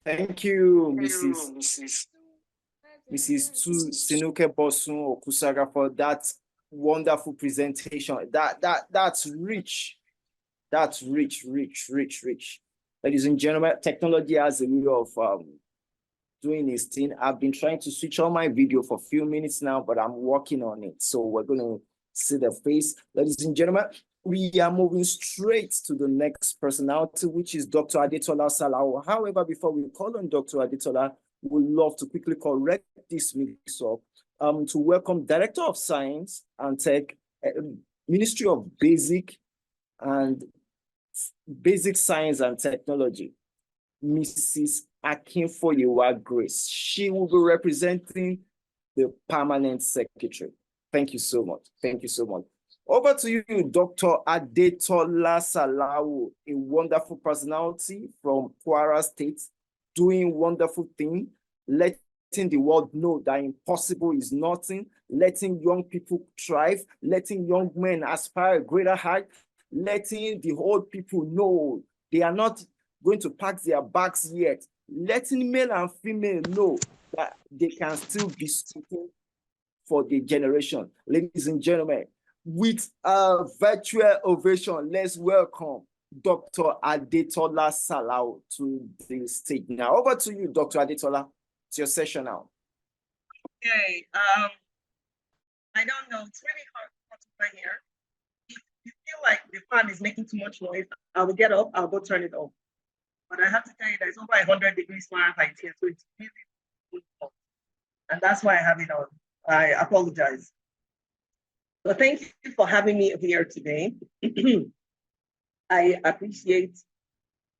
Thank you, Mrs. Sinuke Bosun Okusaga, for that wonderful presentation. That's rich. That's rich. Ladies and gentlemen, technology has a way of doing its thing. I've been trying to switch on my video for a few minutes now, but I'm working on it. So we're going to see the face. Ladies and gentlemen, we are moving straight to the next personality, which is Dr. Adetola Salawo. However, before we call on Dr. Adetola, we would love to quickly correct this mix-up to welcome Director of Science and Tech, Ministry of Basic Science and Technology, Mrs. Akinfoyewa Grace. She will be representing the Permanent Secretary. Thank you so much. Thank you so much. Over to you, Dr. Adetola Salawo, a wonderful personality from Kwara State, doing wonderful things, letting the world know that impossible is nothing, letting young people thrive, letting young men aspire a greater height, letting the old people know they are not going to pack their bags yet, letting male and female know that they can still be speaking for the generation. Ladies and gentlemen, with a virtual ovation, let's welcome Dr. Adetola Salawo to the stage. Now, over to you, Dr. Adetola. It's your session now. Okay. I don't know. It's really hard to hear. If you feel like the fan is making too much noise, I will get up. I'll go turn it off. But I have to tell you, there's over 100 degrees Fahrenheit here, so it's really hot. And that's why I have it on. I apologize. So thank you for having me here today. I appreciate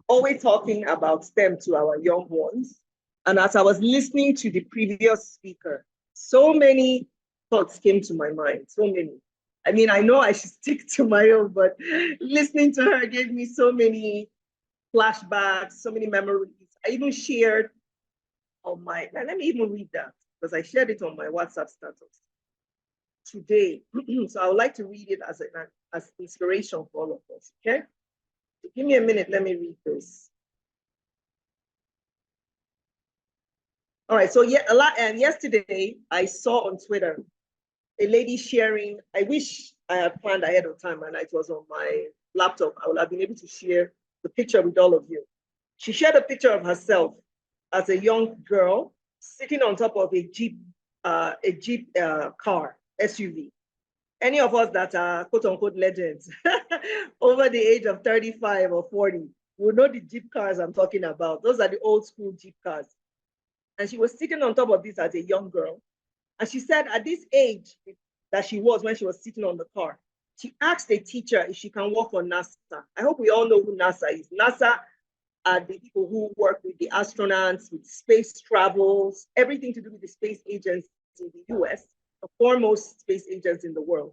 always talking about STEM to our young ones. And as I was listening to the previous speaker, so many thoughts came to my mind, so many. I mean, I know I should stick to my own, but listening to her gave me so many flashbacks, so many memories. I even shared on my, let me even read that, because I shared it on my WhatsApp status today. So I would like to read it as inspiration for all of us, okay? So give me a minute, let me read this. All right, so yesterday I saw on Twitter a lady sharing, I wish I had planned ahead of time and it was on my laptop, I would have been able to share the picture with all of you. She shared a picture of herself as a young girl sitting on top of a Jeep car, SUV. Any of us that are quote unquote legends over the age of 35 or 40 will know the Jeep cars I'm talking about. Those are the old school Jeep cars. And she was sitting on top of this as a young girl. And she said at this age that she was when she was sitting on the car, she asked the teacher if she can work for NASA. I hope we all know who NASA is. NASA are the people who work with the astronauts, with space travels, everything to do with the space agency in the US, the foremost space agents in the world.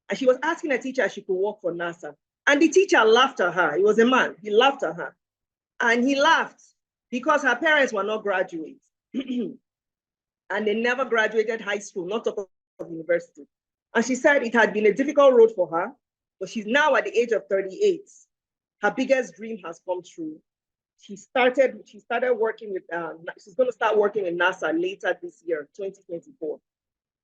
And she was asking her teacher if she could work for NASA. And the teacher laughed at her. He was a man. He laughed at her. And he laughed because her parents were not graduates. And they never graduated high school, not talk of university. And she said it had been a difficult road for her, but she's now at the age of 38. Her biggest dream has come true. She started working with, she's going to start working in NASA later this year, 2024.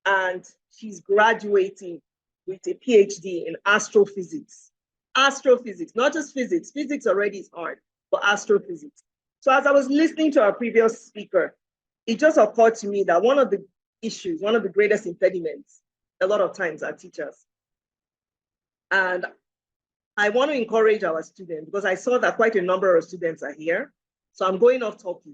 And she's graduating with a PhD in astrophysics. Astrophysics, not just physics. Physics already is hard, but astrophysics. So as I was listening to our previous speaker, it just occurred to me that one of the issues, one of the greatest impediments, a lot of times are teachers. And I want to encourage our students because I saw that quite a number of students are here. So I'm going off topic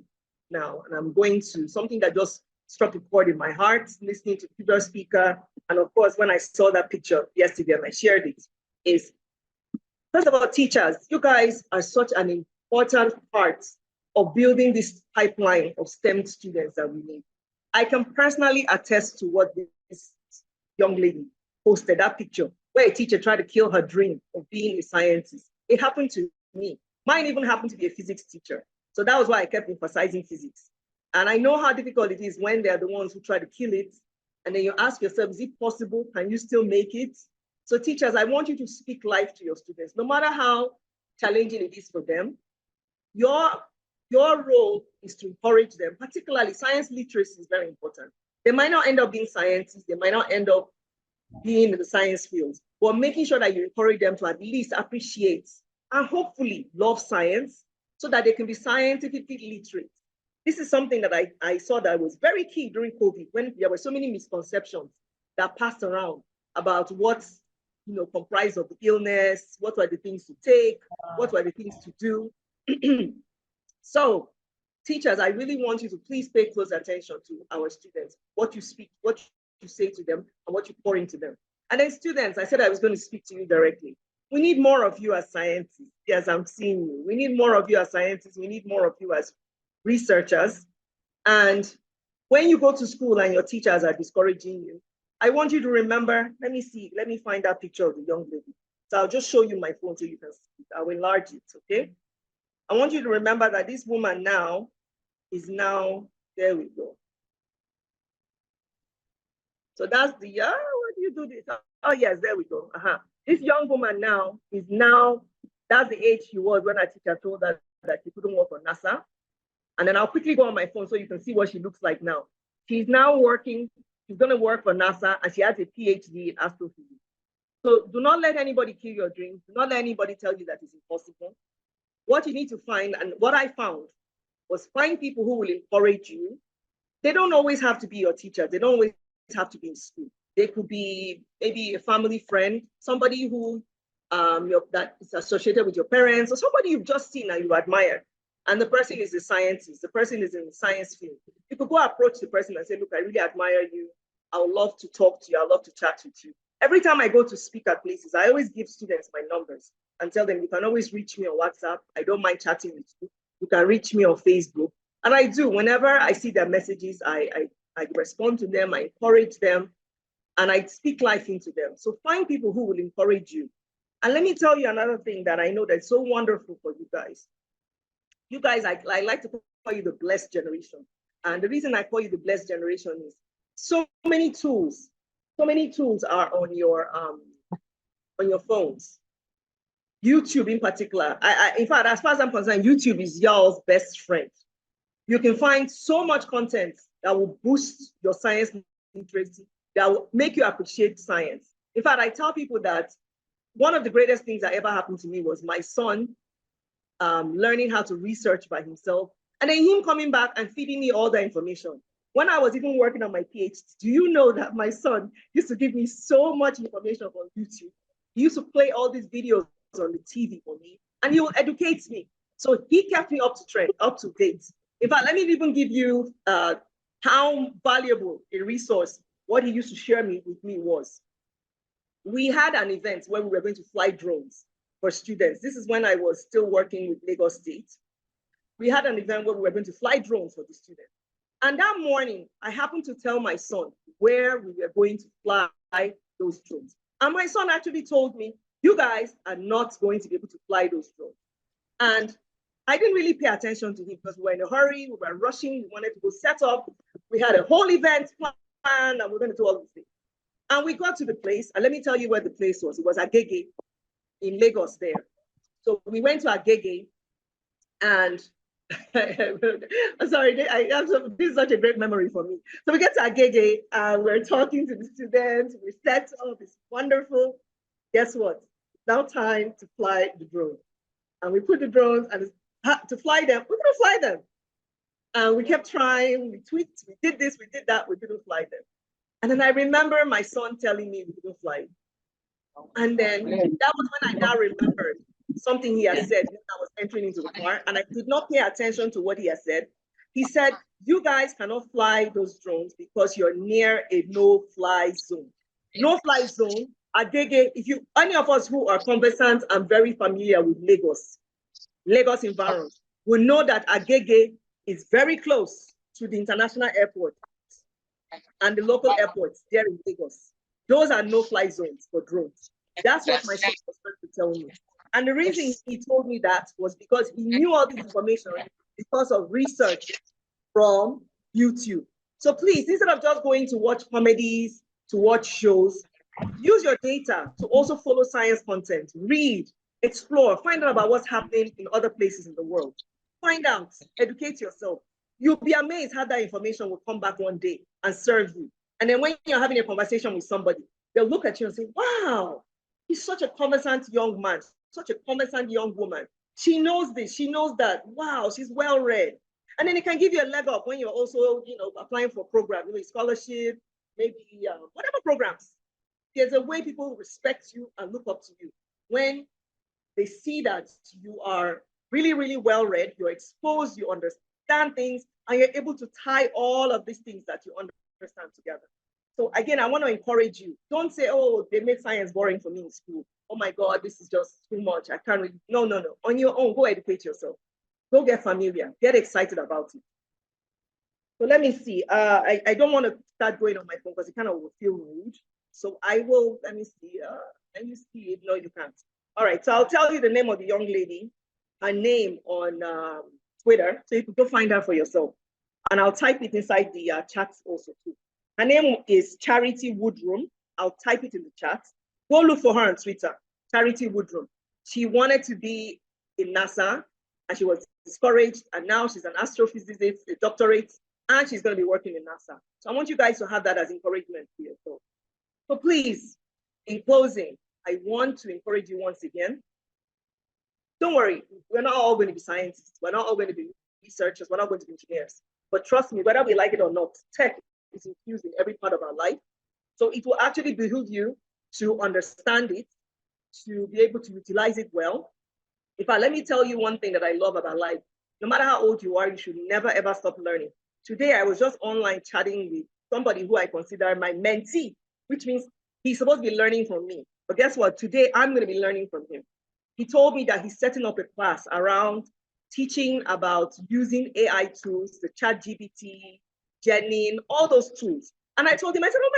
now, and I'm going to something that just struck a chord in my heart, listening to the previous speaker. And of course, when I saw that picture yesterday and I shared it, is first of all, teachers, you guys are such an important part of building this pipeline of STEM students that we need. I can personally attest to what this young lady posted, that picture, where a teacher tried to kill her dream of being a scientist. It happened to me. Mine even happened to be a physics teacher. So that was why I kept emphasizing physics. And I know how difficult it is when they're the ones who try to kill it. And then you ask yourself, is it possible? Can you still make it? So teachers, I want you to speak life to your students, no matter how challenging it is for them. Your your role is to encourage them, particularly science literacy is very important. They might not end up being scientists, they might not end up being in the science fields, but making sure that you encourage them to at least appreciate and hopefully love science so that they can be scientifically literate. This is something that I saw that was very key during COVID, when there were so many misconceptions that passed around about what comprised of the illness, what were the things to take, what were the things to do. So teachers, I really want you to please pay close attention to our students, what you speak, what you say to them, and what you pour into them. And then students, I said I was going to speak to you directly. We need more of you as scientists. Yes, I'm seeing you. We need more of you as scientists. We need more of you as researchers. And when you go to school and your teachers are discouraging you, I want you to remember, let me find that picture of the young lady. So I'll just show you my phone so you can see it. I'll enlarge it, okay? I want you to remember that this woman now is there we go. So that's the, what do you do this? Oh yes, there we go. This young woman now, that's the age she was when our teacher told her that she couldn't work for NASA. And then I'll quickly go on my phone so you can see what she looks like now. She's now working, she's gonna work for NASA, and she has a PhD in astrophysics. So do not let anybody kill your dreams. Do not let anybody tell you that it's impossible. What you need to find, and what I found, was find people who will encourage you. They don't always have to be your teacher. They don't always have to be in school. They could be maybe a family friend, somebody who that is associated with your parents, or somebody you've just seen and you admire. And the person is a scientist. The person is in the science field. You could go approach the person and say, look, I really admire you. I would love to talk to you. I'd love to chat with you. Every time I go to speak at places, I always give students my numbers and tell them you can always reach me on WhatsApp. I don't mind chatting with you. You can reach me on Facebook. And I do. Whenever I see their messages, I respond to them, I encourage them, and I speak life into them. So find people who will encourage you. And let me tell you another thing that I know that's so wonderful for you guys. You guys, I like to call you the blessed generation. And the reason I call you the blessed generation is so many tools are on your phones. YouTube in particular. In fact, as far as I'm concerned, YouTube is y'all's best friend. You can find so much content that will boost your science literacy, that will make you appreciate science. In fact, I tell people that one of the greatest things that ever happened to me was my son learning how to research by himself, and then him coming back and feeding me all the information. When I was even working on my PhD, do you know that my son used to give me so much information on YouTube? He used to play all these videos on the TV for me, and he will educate me. So he kept me up to date. In fact, let me even give you how valuable a resource what he used to share with me was. We had an event where we were going to fly drones for students. This is when I was still working with Lagos State. We had an event where we were going to fly drones for the students. And that morning, I happened to tell my son where we were going to fly those drones. And my son actually told me, you guys are not going to be able to fly those drones. And I didn't really pay attention to him because we were in a hurry, we were rushing, we wanted to go set up. We had a whole event planned and we were going to do all these things. And we got to the place, and let me tell you where the place was. It was Agege in Lagos there. So we went to Agege, and I'm sorry, this is such a great memory for me. So we get to Agege, and we're talking to the students, we set up, it's wonderful. Guess what? It's now time to fly the drone. And we put the drones, and to fly them, we couldn't fly them. And we kept trying, we tweaked, we did this, we did that, we didn't fly them. And then I remember my son telling me we couldn't fly. And then that was when I now remembered something he had said when I was entering into the car, and I did not pay attention to what he had said. He said, you guys cannot fly those drones because you're near a no-fly zone. No-fly zone, Agege, any of us who are conversant and very familiar with Lagos environment, will know that Agege is very close to the international airport and the local airports there in Lagos. Those are no-fly zones for drones. That's what my son was trying to tell me. And the reason he told me that was because he knew all this information because of research from YouTube. So please, instead of just going to watch comedies, to watch shows, use your data to also follow science content, read, explore, find out about what's happening in other places in the world. Find out, educate yourself. You'll be amazed how that information will come back one day and serve you. And then when you're having a conversation with somebody, they'll look at you and say, wow, he's such a conversant young man, such a conversant young woman. She knows this, she knows that. Wow, she's well-read. And then it can give you a leg up when you're also, applying for programs, scholarship, maybe whatever programs. There's a way people respect you and look up to you when they see that you are really, really well-read, you're exposed, you understand things, and you're able to tie all of these things that you understand together. So again, I want to encourage you. Don't say, oh, they made science boring for me in school. Oh my God, this is just too much. I can't really. No. On your own, go educate yourself. Go get familiar. Get excited about it. So let me see. I don't want to start going on my phone because it kind of will feel rude. So I will, let me see. Can you see it? No, you can't. All right, so I'll tell you the name of the young lady, her name on Twitter, so you can go find her for yourself. And I'll type it inside the chat also too. Her name is Charity Woodrum. I'll type it in the chat. Go look for her on Twitter, Charity Woodrum. She wanted to be in NASA and she was discouraged, and now she's an astrophysicist, a doctorate, and she's going to be working in NASA. So I want you guys to have that as encouragement for yourself. So please, in closing, I want to encourage you once again. Don't worry, we're not all going to be scientists. We're not all going to be researchers. We're not going to be engineers. But trust me, whether we like it or not, tech is infused in every part of our life. So it will actually behoove you to understand it, to be able to utilize it well. In fact, let me tell you one thing that I love about life. No matter how old you are, you should never, ever stop learning. Today, I was just online chatting with somebody who I consider my mentee, which means he's supposed to be learning from me. But guess what? Today, I'm going to be learning from him. He told me that he's setting up a class around teaching about using AI tools, the ChatGPT, Jenny, all those tools. And I told him, I said, oh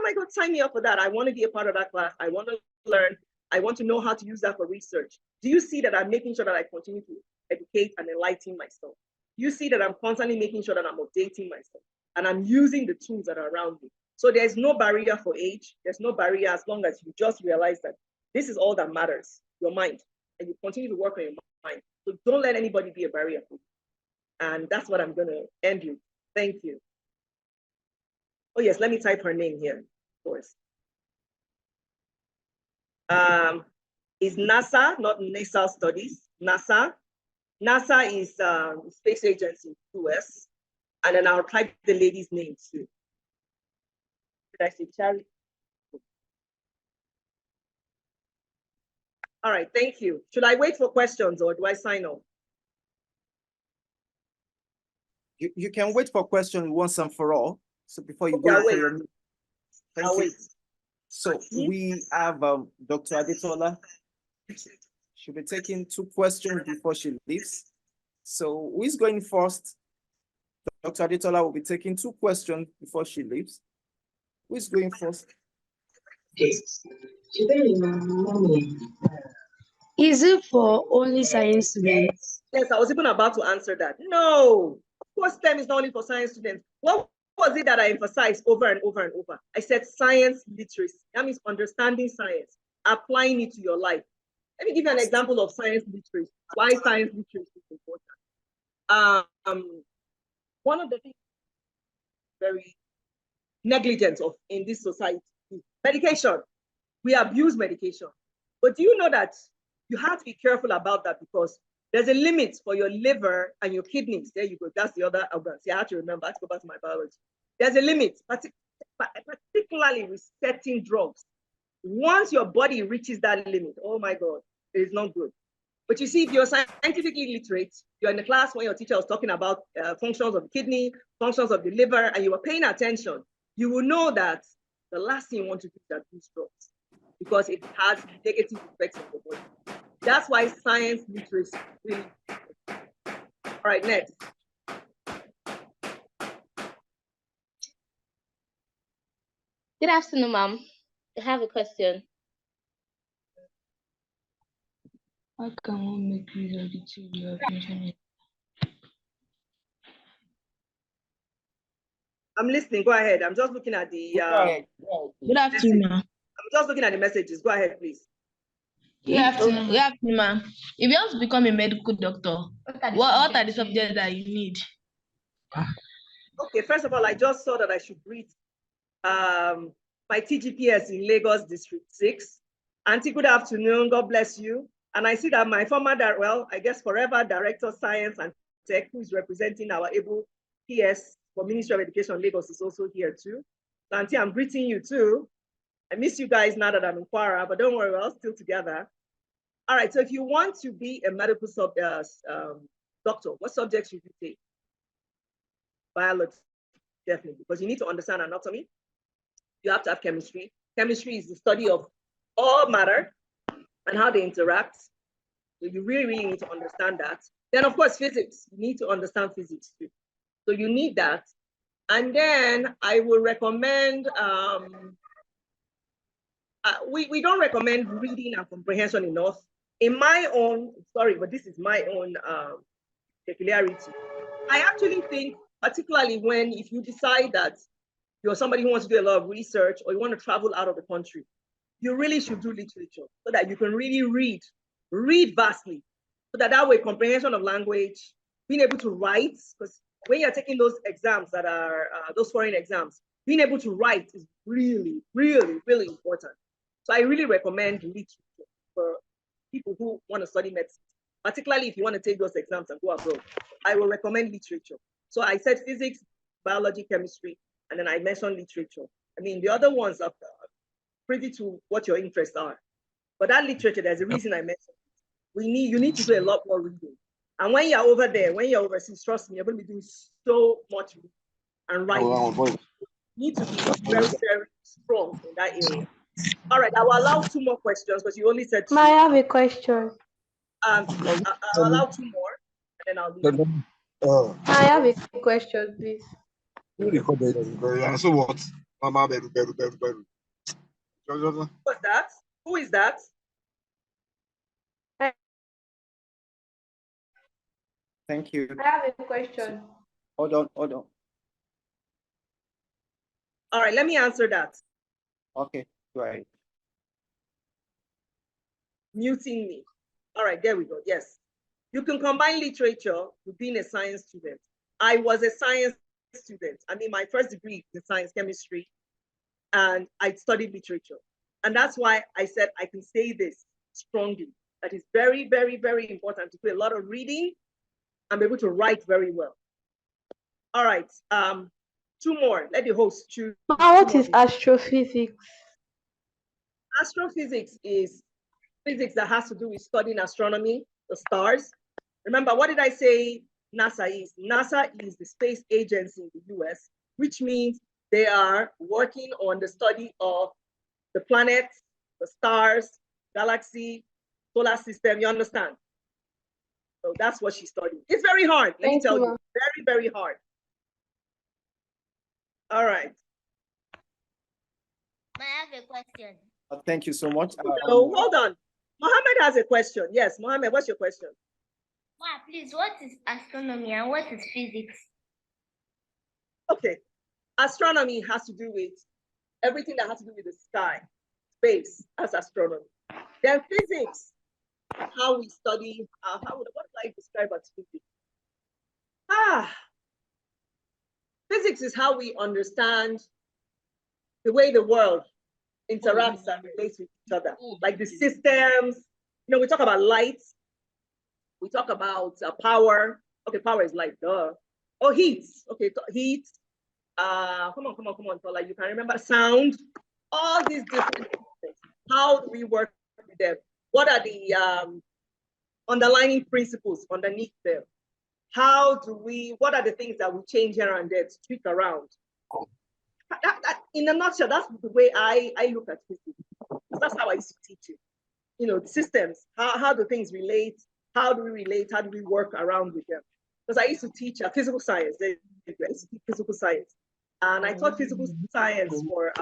my God, sign me up for that. I want to be a part of that class. I want to learn. I want to know how to use that for research. Do you see that I'm making sure that I continue to educate and enlighten myself? You see that I'm constantly making sure that I'm updating myself and I'm using the tools that are around me. So there's no barrier for age. There's no barrier as long as you just realize that this is all that matters, your mind, and you continue to work on your mind. So don't let anybody be a barrier for you. And that's what I'm going to end you. Thank you. Oh yes, let me type her name here, of course. Is NASA, not NASA Studies, NASA. NASA is space agency in the US. And then I'll type the lady's name too. Did I say Charlie? All right, thank you. Should I wait for questions or do I sign off? You can wait for questions once and for all. So before you go, thank you. Wait. So we have Dr. Adetola. She'll be taking 2 questions before she leaves. So who is going first? Dr. Adetola will be taking 2 questions before she leaves. Who is going first? Is it for only science students? Yes, I was even about to answer that. No, of course, STEM is not only for science students. What was it that I emphasized over and over and over? I said science literacy. That means understanding science, applying it to your life. Let me give you an example of science literacy. Why science literacy is important. One of the things very negligent of in this society is medication. We abuse medication. But do you know that you have to be careful about that because there's a limit for your liver and your kidneys. There you go. That's the other organ. See, I have to remember. I have to go back to my biology. There's a limit, particularly with certain drugs. Once your body reaches that limit, oh my God, it is not good. But you see, if you're scientifically literate, you're in the class when your teacher was talking about functions of the kidney, functions of the liver, and you were paying attention, you will know that the last thing you want to do is abuse drugs because it has negative effects on the body. That's why science literacy really important. All right, next. Good afternoon, ma'am. I have a question. How can one make use of the tool you have mentioned? I'm listening. Go ahead. I'm just looking at the. Good afternoon, ma'am. I'm just looking at the messages. Go ahead, please. Good afternoon. Good afternoon, ma'am. If you want to become a medical doctor, what are the subjects that you need? Okay, first of all, I just saw that I should greet my TGPS in Lagos District 6. Auntie, good afternoon. God bless you. And I see that my former, I guess forever Director of Science and Tech, who is representing our able PS for Ministry of Education Lagos, is also here too. So Auntie, I'm greeting you too. I miss you guys now that I'm in Kwara, but don't worry, we're all still together. All right, so if you want to be a medical doctor, what subjects should you take? Biology, definitely, because you need to understand anatomy. You have to have chemistry. Chemistry is the study of all matter and how they interact. So you really, really need to understand that. Then, of course, physics. You need to understand physics too. So you need that. And then I will recommend, we don't recommend reading and comprehension enough. In my own, sorry, but this is my own peculiarity. I actually think, particularly if you decide that you're somebody who wants to do a lot of research or you want to travel out of the country, you really should do literature so that you can really read vastly, so that way comprehension of language, being able to write, because when you're taking those exams that are those foreign exams, being able to write is really, really, really important. So I really recommend literature for people who want to study medicine, particularly if you want to take those exams and go abroad. I will recommend literature. So I said physics, biology, chemistry, and then I mentioned literature. I mean, the other ones are privy to what your interests are. But that literature, there's a reason I mentioned it. You need to do a lot more reading. And when you're over there, when you're overseas, trust me, you're going to be doing so much reading and writing. You need to be very, very strong in that area. All right, I will allow 2 more questions because you only said 2. May I have a question? I'll allow 2 more, and then I'll leave. I have a question, please. So what? What's that? Who is that? Thank you. I have a question. Hold on. All right, let me answer that. Okay, go ahead. Muting me. All right, there we go. Yes. You can combine literature with being a science student. I was a science student. I mean, my first degree in science chemistry, and I studied literature. And that's why I said I can say this strongly. That is very, very, very important to do a lot of reading and be able to write very well. All right, 2 more. Let the host choose. What is astrophysics? Astrophysics is physics that has to do with studying astronomy, the stars. Remember, what did I say NASA is? NASA is the space agency in the US, which means they are working on the study of the planets, the stars, galaxy, solar system, you understand? So that's what she's studying. It's very hard, let me tell you, very, very hard. All right. May I have a question? Thank you so much. So hold on. Mohammed has a question. Yes, Mohammed, what's your question? Ma, please, what is astronomy and what is physics? Okay. Astronomy has to do with everything that has to do with the sky, space, as astronomy. Then physics, how we study, what do I describe as physics? Physics is how we understand the way the world interacts and relates with each other, like the systems. You know, we talk about light, we talk about power. Okay, power is light, duh. Oh, heat. Okay, heat. Come on. So like you can remember sound. All these different things. How do we work with them? What are the underlying principles underneath them? What are the things that we change here and there to tweak around? In a nutshell, that's the way I look at physics. That's how I used to teach it. You know, systems, how do things relate? How do we relate? How do we work around with them? Because I used to teach physical science. I used to teach physical science. And I taught physical science for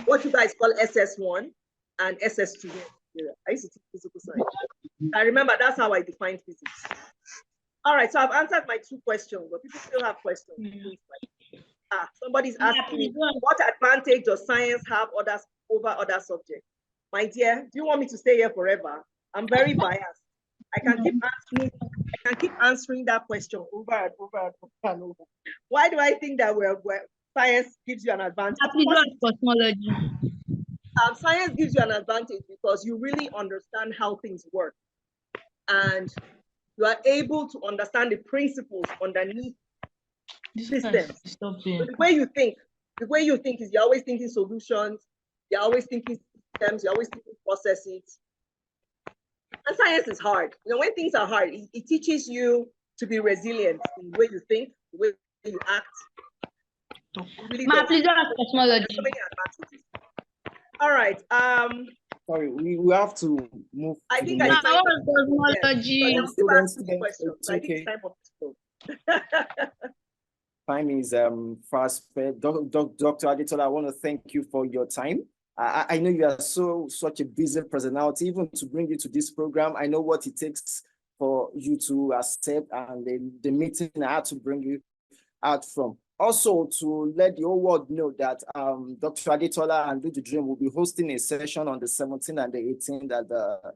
what you guys call SS1 and SS2. I used to teach physical science. I remember that's how I defined physics. All right, so I've answered my 2 questions, but people still have questions. Somebody's asking me, what advantage does science have over other subjects? My dear, do you want me to stay here forever? I'm very biased. I can keep answering that question over and over and over and over. Why do I think that science gives you an advantage? Please, what is cosmology? Science gives you an advantage because you really understand how things work, and you are able to understand the principles underneath systems. So the way you think is you're always thinking solutions, you're always thinking systems, you're always thinking processes. And science is hard. When things are hard, it teaches you to be resilient in the way you think, the way you act. Really please, what is cosmology? so many advantages. All right. Sorry, we have to move. I to think the I next. Cosmology. It's okay. Time is fast spent. Dr. Adetola, I want to thank you for your time. I know you are such a busy personality, even to bring you to this program. I know what it takes for you to accept, and the meeting I had to bring you out from. Also, to let the whole world know that Dr. Adetola and DoTheDream will be hosting a session on the 17th and the 18th at the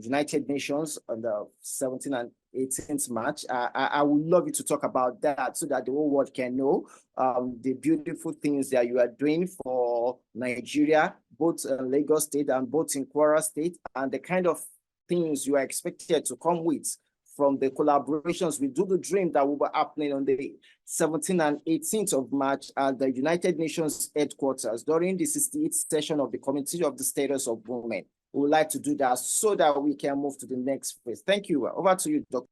United Nations on the 17th and 18th March. I would love you to talk about that so that the whole world can know the beautiful things that you are doing for Nigeria, both Lagos State and both in Kwara State, and the kind of things you are expected to come with from the collaborations with DoTheDream that will be happening on the 17th and 18th of March at the United Nations headquarters during the 68th session of the Committee of the Status of Women. We would like to do that so that we can move to the next phase. Thank you. Over to you, Dr.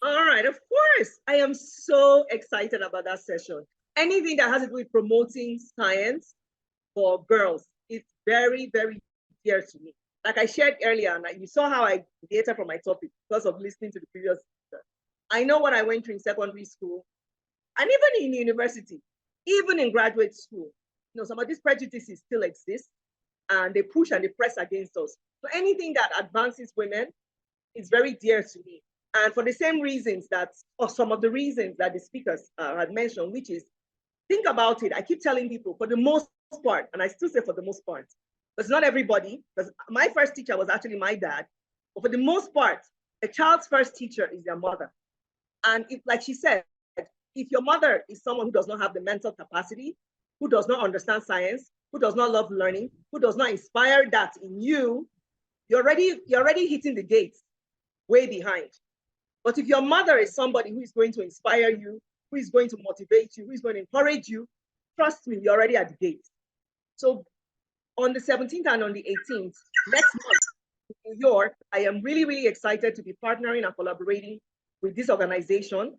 All right, of course. I am so excited about that session. Anything that has to do with promoting science for girls is very, very dear to me. Like I shared earlier, and you saw how I deviated from my topic because of listening to the previous speaker. I know what I went through in secondary school, and even in university, even in graduate school. Some of these prejudices still exist, and they push and they press against us. So anything that advances women is very dear to me. And for the same reasons or some of the reasons that the speakers had mentioned, which is, think about it. I keep telling people, for the most part, and I still say for the most part, because not everybody, because my first teacher was actually my dad, but for the most part, a child's first teacher is their mother. And if, like she said, if your mother is someone who does not have the mental capacity, who does not understand science, who does not love learning, who does not inspire that in you, you're already hitting the gates way behind. But if your mother is somebody who is going to inspire you, who is going to motivate you, who is going to encourage you, trust me, you're already at the gate. So on the 17th and on the 18th, next month in New York, I am really, really excited to be partnering and collaborating with this organization,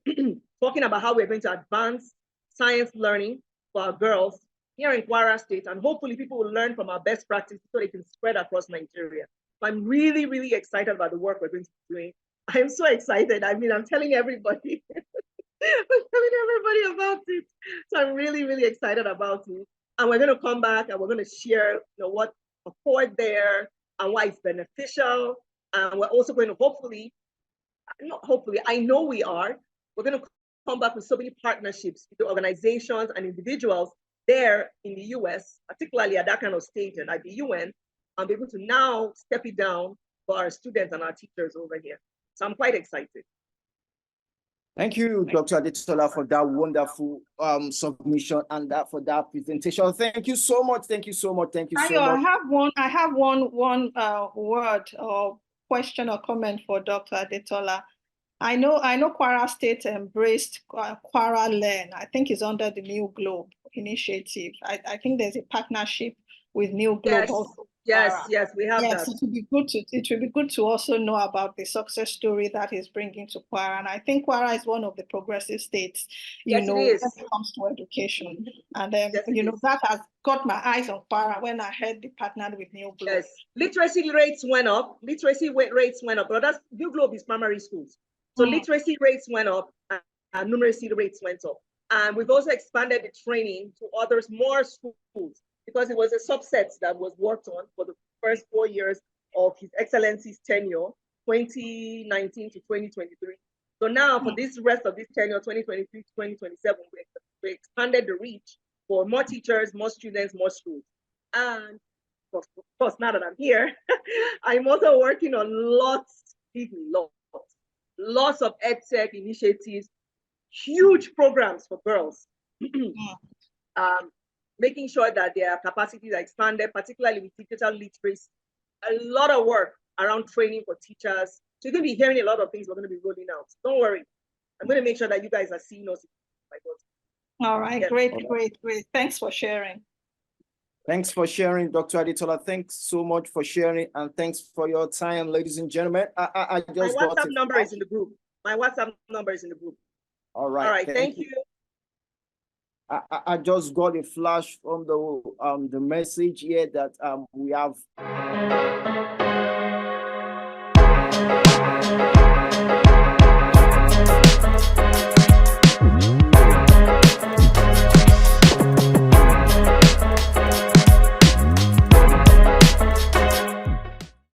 talking about how we're going to advance science learning for our girls here in Kwara State, and hopefully people will learn from our best practices so they can spread across Nigeria. So I'm really, really excited about the work we're going to be doing. I'm so excited. I mean, I'm telling everybody, about it. So I'm really, really excited about it. And we're going to come back and we're going to share what occurred there and why it's beneficial. And we're also going to I know we are. We're going to come back with so many partnerships with the organizations and individuals there in the US, particularly at that kind of stage and at the UN, and be able to now step it down for our students and our teachers over here. So I'm quite excited. Thank you, Dr. Adetola, for that wonderful submission and for that presentation. Thank you so much. Thank you so much. Thank you so much. I have one word or question or comment for Dr. Adetola. I know Kwara State embraced Kwara Learn. I think it's under the New Globe initiative. I think there's a partnership with New Globe. Yes, we have that. It would be good to also know about the success story that is bringing to Kwara. And I think Kwara is one of the progressive states, when it comes to education. And that has got my eyes on Kwara when I heard they partnered with New Globe. Yes, literacy rates went up. But New Globe is primary schools. So literacy rates went up and numeracy rates went up. And we've also expanded the training to more schools, because it was a subset that was worked on for the first 4 years of His Excellency's tenure, 2019 to 2023. So now for this rest of this tenure, 2023 to 2027, we expanded the reach for more teachers, more students, more schools. And of course, now that I'm here, I'm also working on lots of EdTech initiatives, huge programs for girls. Making sure that their capacities are expanded, particularly with digital literacy. A lot of work around training for teachers. So you're going to be hearing a lot of things we're going to be rolling out. Don't worry. I'm going to make sure that you guys are seeing us. All right, great. Thanks for sharing. Thanks for sharing, Dr. Adetola. Thanks so much for sharing, and thanks for your time, ladies and gentlemen. I just My WhatsApp number is in the group. My WhatsApp number is in the group. All right. All right, thank you. I just got a flash from the message here that we have